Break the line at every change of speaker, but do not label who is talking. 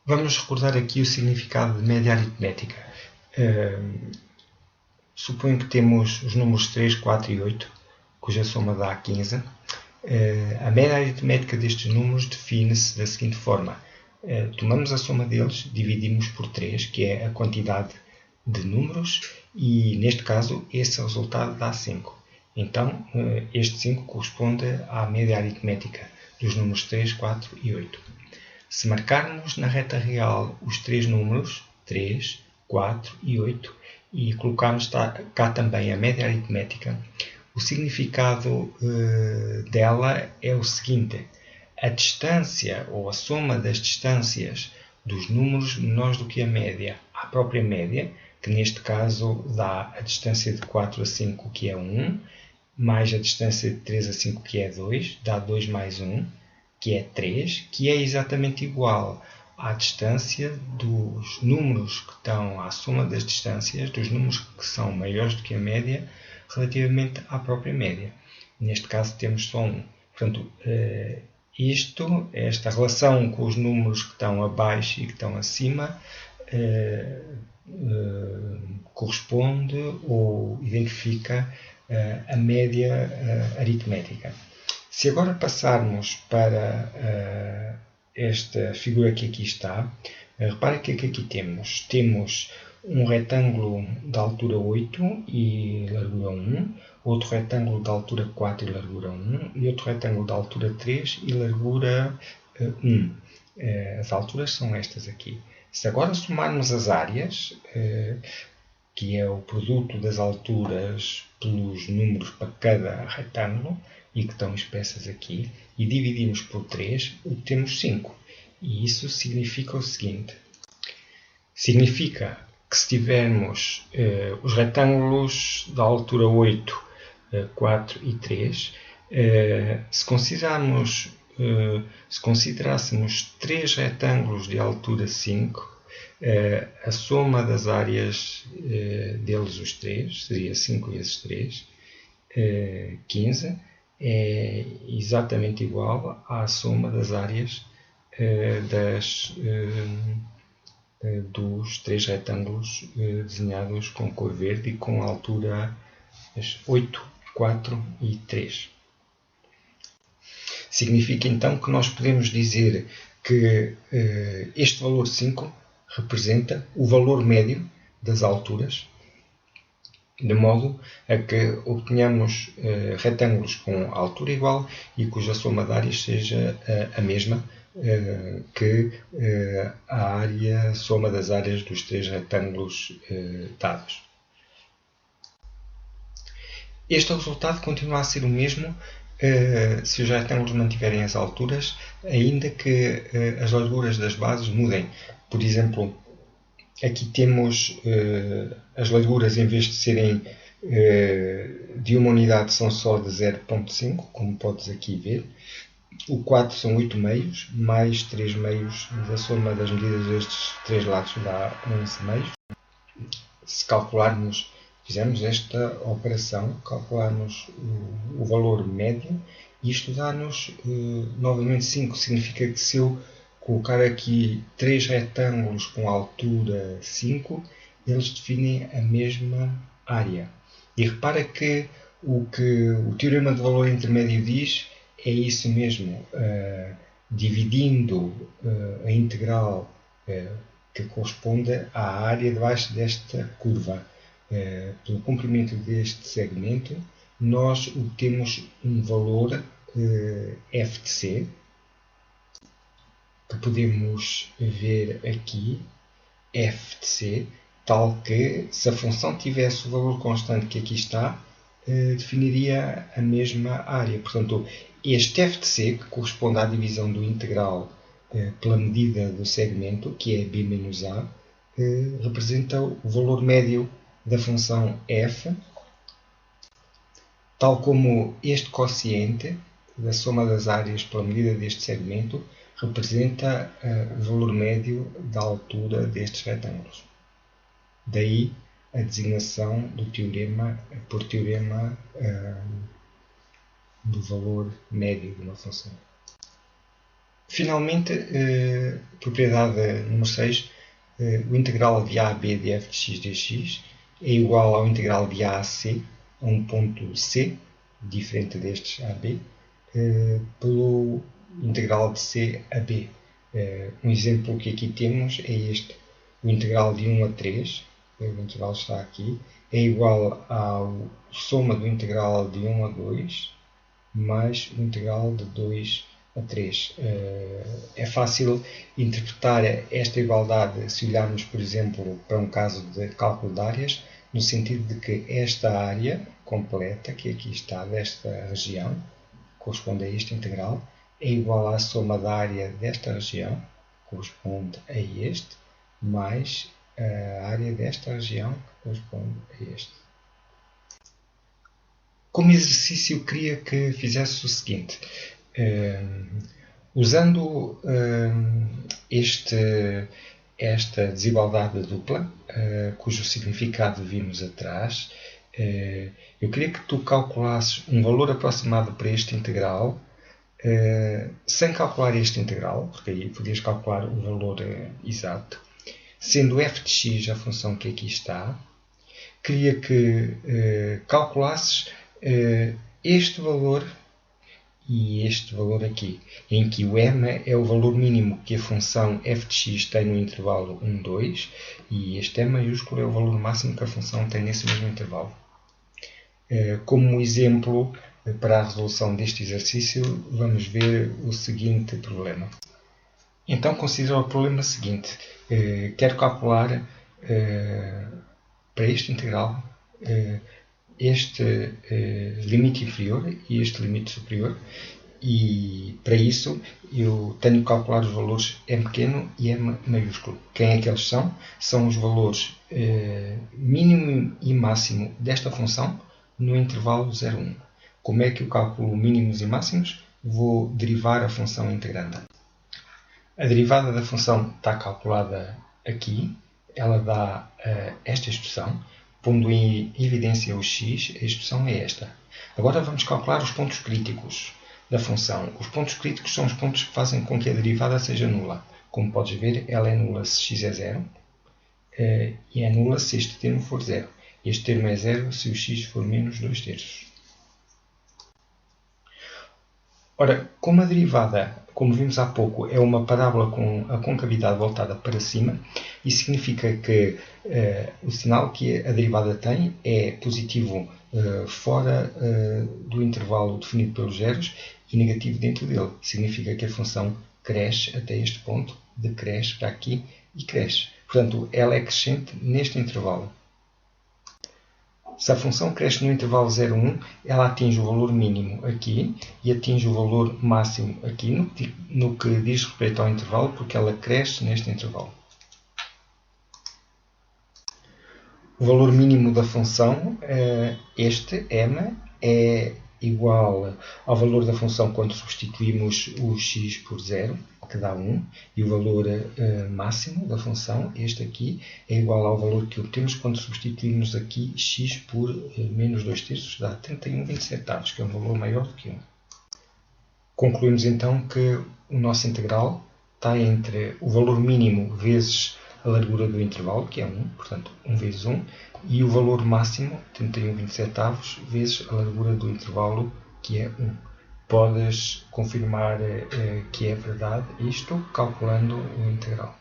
Vamos recordar aqui o significado de média aritmética. Suponho que temos os números 3, 4 e 8, cuja soma dá 15. A média aritmética destes números define-se da seguinte forma. Tomamos a soma deles, dividimos por 3, que é a quantidade de números, e neste caso esse resultado dá 5. Então, este 5 corresponde à média aritmética dos números 3, 4 e 8. Se marcarmos na reta real os três números, 3, 4 e 8, e colocarmos cá também a média aritmética, o significado dela é o seguinte: a distância ou a soma das distâncias dos números menores do que a média à própria média, que neste caso dá a distância de 4 a 5, que é 1, mais a distância de 3 a 5, que é 2, dá 2 mais 1, que é 3, que é exatamente igual à distância dos números que estão à soma das distâncias, dos números que são maiores do que a média, relativamente à própria média. Neste caso temos só 1. Portanto, esta relação com os números que estão abaixo e que estão acima, corresponde ou identifica a média aritmética. Se agora passarmos para esta figura que aqui está, repare que aqui temos um retângulo de altura 8 e largura 1, outro retângulo de altura 4 e largura 1 e outro retângulo de altura 3 e largura 1. As alturas são estas aqui. Se agora somarmos as áreas, que é o produto das alturas pelos números para cada retângulo, e que estão expressas aqui, e dividimos por 3, obtemos 5. E isso significa o seguinte. Significa que se tivermos os retângulos da altura 8, 4 e 3, se considerássemos 3 retângulos de altura 5, a soma das áreas deles, os 3, seria 5 vezes 3, 15, é exatamente igual à soma das áreas dos 3 retângulos desenhados com cor verde e com altura 8, 4 e 3. Significa então que nós podemos dizer que este valor 5 representa o valor médio das alturas, de modo a que obtenhamos retângulos com altura igual e cuja soma de áreas seja a mesma que a soma das áreas dos 3 retângulos dados. Este resultado continua a ser o mesmo se os retângulos mantiverem as alturas, ainda que as larguras das bases mudem. Por exemplo, aqui temos as larguras, em vez de serem de uma unidade, são só de 0,5, como podes aqui ver. O 4 são 8 meios, mais 3 meios, a soma das medidas destes 3 lados dá 11 meios. Se calcularmos, fizermos esta operação, calcularmos o valor médio, isto dá-nos novamente 5. Significa que se eu colocar aqui 3 retângulos com altura 5, eles definem a mesma área. E repara que o teorema de valor intermédio diz é isso mesmo. Dividindo a integral que corresponde à área debaixo desta curva pelo comprimento deste segmento, nós obtemos um valor f de c, que podemos ver aqui, f de c, tal que, se a função tivesse o valor constante que aqui está, definiria a mesma área. Portanto, este f de c, que corresponde à divisão do integral pela medida do segmento, que é b menos a, representa o valor médio da função f, tal como este quociente da soma das áreas pela medida deste segmento representa o valor médio da altura destes retângulos. Daí a designação do teorema por teorema do valor médio de uma função. Finalmente, propriedade número 6, o integral de a a b de f de x dx é igual ao integral de a a c, a um ponto c, diferente destes a b, pelo integral de c a b. Um exemplo que aqui temos é este. O integral de 1 a 3, o integral está aqui, é igual ao soma do integral de 1 a 2 mais o integral de 2 a 3. É fácil interpretar esta igualdade se olharmos, por exemplo, para um caso de cálculo de áreas, no sentido de que esta área completa, que aqui está, desta região, corresponde a este integral, é igual à soma da área desta região, corresponde a este, mais a área desta região, que corresponde a este. Como exercício, queria que fizesse o seguinte. Usando esta desigualdade dupla, cujo significado vimos atrás, eu queria que tu calculasses um valor aproximado para este integral, sem calcular este integral, porque aí podias calcular o valor exato, sendo f de x a função que aqui está. Queria que calculasses este valor e este valor aqui, em que o m é o valor mínimo que a função f de x tem no intervalo 1, 2, e este m maiúsculo é o valor máximo que a função tem nesse mesmo intervalo. Como exemplo, para a resolução deste exercício, vamos ver o seguinte problema. Então, considera o problema seguinte. Quero calcular para este integral este limite inferior e este limite superior, e para isso eu tenho que calcular os valores m pequeno e m maiúsculo. Quem é que eles são? São os valores mínimo e máximo desta função no intervalo 0, 1. Como é que eu calculo mínimos e máximos? Vou derivar a função integranda. A derivada da função está calculada aqui. Ela dá esta expressão. Pondo em evidência o x, a expressão é esta. Agora vamos calcular os pontos críticos da função. Os pontos críticos são os pontos que fazem com que a derivada seja nula. Como podes ver, ela é nula se x é 0 e é nula se este termo for 0. Este termo é 0 se o x for menos 2 terços. Ora, como a derivada, como vimos há pouco, é uma parábola com a concavidade voltada para cima, isso significa que o sinal que a derivada tem é positivo fora do intervalo definido pelos zeros e negativo dentro dele. Significa que a função cresce até este ponto, decresce para aqui e cresce. Portanto, ela é crescente neste intervalo. Se a função cresce no intervalo 0, 1, ela atinge o valor mínimo aqui e atinge o valor máximo aqui, no que diz respeito ao intervalo, porque ela cresce neste intervalo. O valor mínimo da função, este m, é igual ao valor da função quando substituímos o x por 0, que dá 1, e o valor máximo da função, este aqui, é igual ao valor que obtemos quando substituímos aqui x por menos 2 terços, dá 31,27, que é um valor maior do que 1. Concluímos então que o nosso integral está entre o valor mínimo vezes a largura do intervalo, que é 1, portanto 1 vezes 1, e o valor máximo, 31,27, vezes a largura do intervalo, que é 1. Podes confirmar que é verdade isto calculando o integral.